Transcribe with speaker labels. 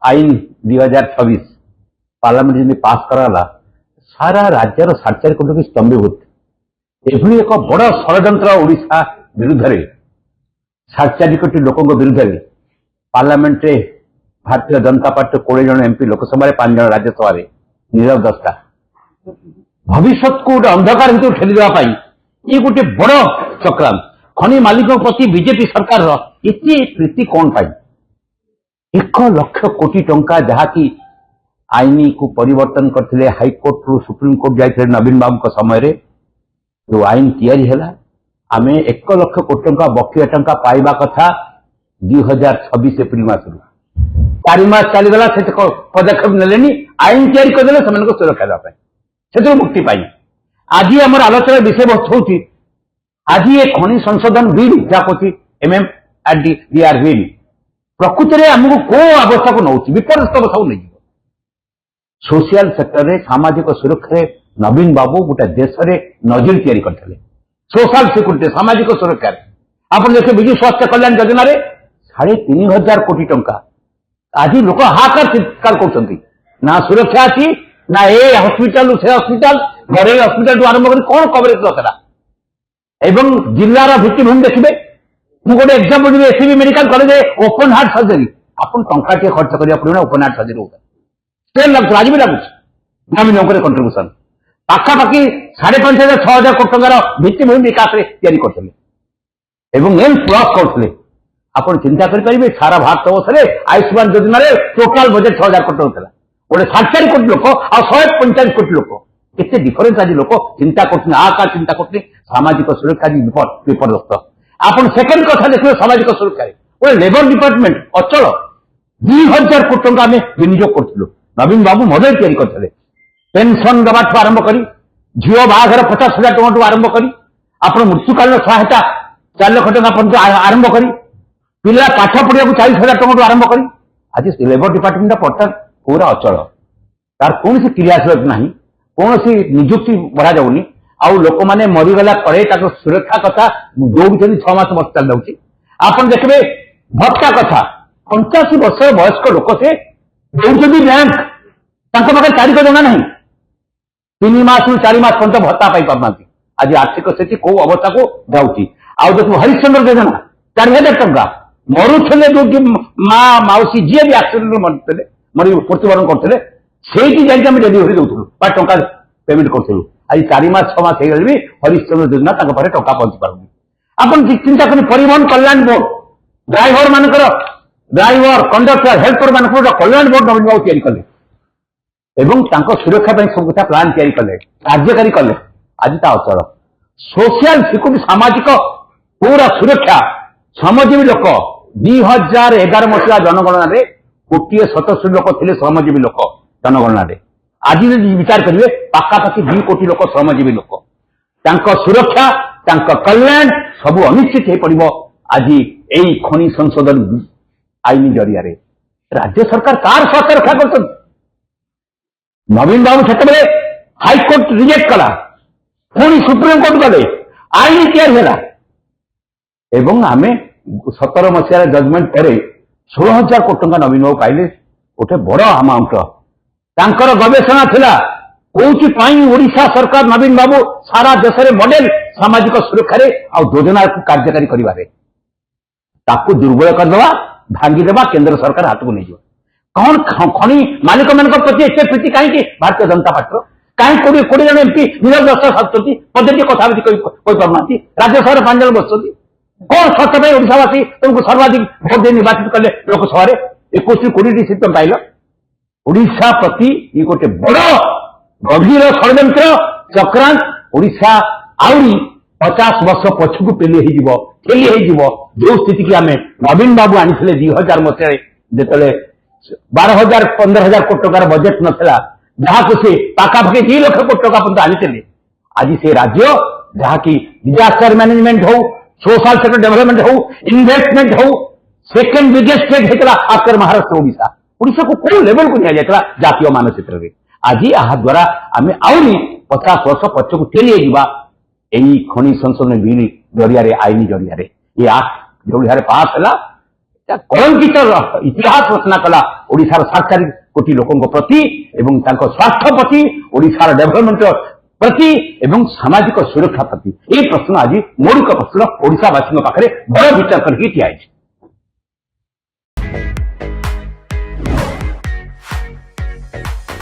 Speaker 1: आईन 2026 पार्लियामेंट जमी पास कराला सारा राज्यर 4.5 कोटी स्तंभीभूत एभली एक बड़ षड्यंत्र ओडिशा विरुद्ध में 4.5 कोटी लोकों विरुद्ध में पार्लियामेंट रे भारतीय जनता पार्टी 20 जन एमपी लोकसभा 5 जन राज्यसभा नीरव दस्ता भविष्य को गोटे अंधकार हित ठेलीदेवाई ये गोटे बड़ चक्रांत खनि मालिकों प्रति बीजेपी सरकार इतनी प्रीति कौन पाई 1 लाख कोटी टंका जहाँकि आईन को परिवर्तन करते हाईकोर्ट रु सुप्रीमकोर्ट जाते नवीन बाबू समय रे जो आईन तैयारी है आम 1 लाख कोटी टंका बकिया टंका पाइबा कथा 2026 एप्रिल मास 4 मास चलीगला से पदक्षेप नेले आईन तैयारी करदे सुरक्षा से मुक्ति पाई आज आम आलोचना विषय वस्तु हूँ आज ये खनि संशोधन बिल जहाँ कह MMRDR बिल प्रकृत में आमको कौ अवस्था को नौ विपर्यस्त अवस्था को नहीं सोशल सेक्टर में सामाजिक सुरक्षा नवीन बाबू गोटे देश में नजर तैयारी करते सोशल सिक्यूरीटी सामाजिक सुरक्षा आप देखिए विजु स्वास्थ्य कल्याण योजना 3,500 कोटी टंका आज लोक हाहाकार चित्कार कर सुरक्षा अच्छी ना ए हॉस्पिटल से हॉस्पिटल घरेलू हॉस्पिटल आरंभ कर कौन कवरेज दरकार एवं जिलार भित्तिभूमि देखिए मुझे गोटे एग्जांपल देवी SCB medical college open heart surgery आपन टंका खर्च करा पड़े ओपन हार्ट सर्जरी होता लगता आज भी लगुच नवीन कंट्रीब्यूशन पाखापाखि 5,500-6,000 कोटी टंकार भित्तिभूमि विकास करते एम्स प्लस करते आप चिंता करेंगे सारा भारत वर्ष आयुष्मान योजना टोटाल बजेट 6,000 कोटी होता गोटे 4.5 कोटी लोक आ 145 कोटी लोक केते डिफरेंस आज लोक चिंता कर चिंता कर सामाजिक सुरक्षा विपर्यस्त आप सेकेंड कथा देखिए सामाजिक सुरक्षा गोटे लेबर डिपार्टमेंट अचल 2,000 कोटी टंका आम विनियोग करूँ नवीन बाबू मॉडल तैयारी करते पेंशन दवा आरंभ कर झील बाहर 50,000 टଙ୍କା आरंभ कर आप मृत्युकालीन सहायता 4 लाख टଙ୍କା पर्यंत आरंभ कर पिला पाठ पढ़ा 40,000 टଙ୍କା आरंभ कर आज लेबर डिपार्टमेंट पर्यटन पूरा अचल तार कौन सी क्रियाशील ना कौन सी निजुक्ति बढ़ा जाऊनी आउ लोक मैंने मरीगला पर सुरक्षा कथा दौड़ 6 मास बस चल जाऊँगी आप देखिए भत्ता कथा 85 वर्ष वयस्क लोक से दौड़ बैंक पाखे तारीख जना ना 3 मास रु 4 मास पर्यटन भत्ता पाई पारना आज आर्थिक स्थिति कौ अवस्था को जाऊँगी आउ देखो हरिश्चंद्र योजना 4,000 टंका मरुले जो माँ मौसी जी भी एक्सीडेंट मरते मृत्युवरण करते जाइए डेलीवरी दूसरू टा पेमेंट करूँ आज 4 मास 6 मास हो भी हरिश्चंद्र योजना टा पहुंची पारनी आप चिंता करें परिवहन कल्याण बोर्ड ड्राइवर मान ड्राइवर कंडक्टर हेल्पर मान कल्याण बोर्ड नवीन बाबू तैयारी कले सुरक्षा सब कथा प्लान तैयारी कले कार्यकारी कले आज अचल सोशल सिक्यूरीटी सामाजिक पूरा सुरक्षा श्रमजीवी लोक 2011 मसीहा जनगणना 1,77 लोक थे श्रमजीवी लोक जनगणना आज विचार करेंगे पाखापाखि 2 कोटी लोक श्रमजीवी लोक सुरक्षा कल्याण सब अनिश्चित हो पड़ो आज यही खनि संशोधन आईन जरिया राज्य सरकार कार स्वास्थ्य रक्षा कर नवीन बाबू से हाईकोर्ट रिजेक्ट कला पुणी सुप्रीमकोर्ट गले आईन तैयारी एवं आम 17 मसीह जजमेंट पर 16,000 कोटी टंका नवीन बाबू पाइले गोटे बड़ अमाउंट तांकर गवेषणा थिला कोची ओडिशा सरकार नवीन बाबू सारा देश में मॉडल सामाजिक सुरक्षा आ योजना को कार्यकारी करिवारे ताकू दुर्बल करदेवा भांगीदेवा केंद्र सरकार हाथ को नहीं कौन खनि मालिक मान प्रति एत प्रीति कहीं भारतीय जनता पार्टी कहीं 20 जन एमपी नीरव दस्ता साधुंट पद्धति कथा पारना राज्यसभा 5 जन बस कौन सत्य ओडावासी तुमको सर्वाधिक भोट दे निर्वाचित कले लोकसभा 21-20 सीट पाइल ओडिशा प्रति ये गोटे बड़ गभीर षड्यंत्र चक्रांत ओडिशा आउरी 50 वर्ष पछकू ठेली जो स्थिति की आम नवीन बाबू आनी 2000 मसीह जिते 12,000-15,000 कोटी टंकार बजेट नाला जहाँ से पाखापाखि 2 लाख कोटी टंका पर्यटन आनी आज से राज्य जहाँकि डिजास्टर मैनेजमेंट हो सोशल सेक्टर डेवलपमेंट हो इन्वेस्टमेंट हो सेकेंड बिगेस्ट स्टेट होता आफ्टर महाराष्ट्र ओडिशा को कौ लेवल को दिया जातीय मानचित्र में आज यहाँ द्वारा आम आहरी 50 वर्ष पछकू ठेली यही खनि संशोधन बिल जरिया आईन जरिया ये एक्ट जो पास है कलंकित इतिहास रचना कला ओडिशार 7 कोटी लोकों प्रति एवं तांको स्वास्थ्य प्रति ओडिशार डेभलपमेंट प्रति एवं सामाजिक सुरक्षा प्रति ये प्रश्न आज मौलिक प्रश्न ओडिशावासी पाखे बड़ विचार करके ठिया।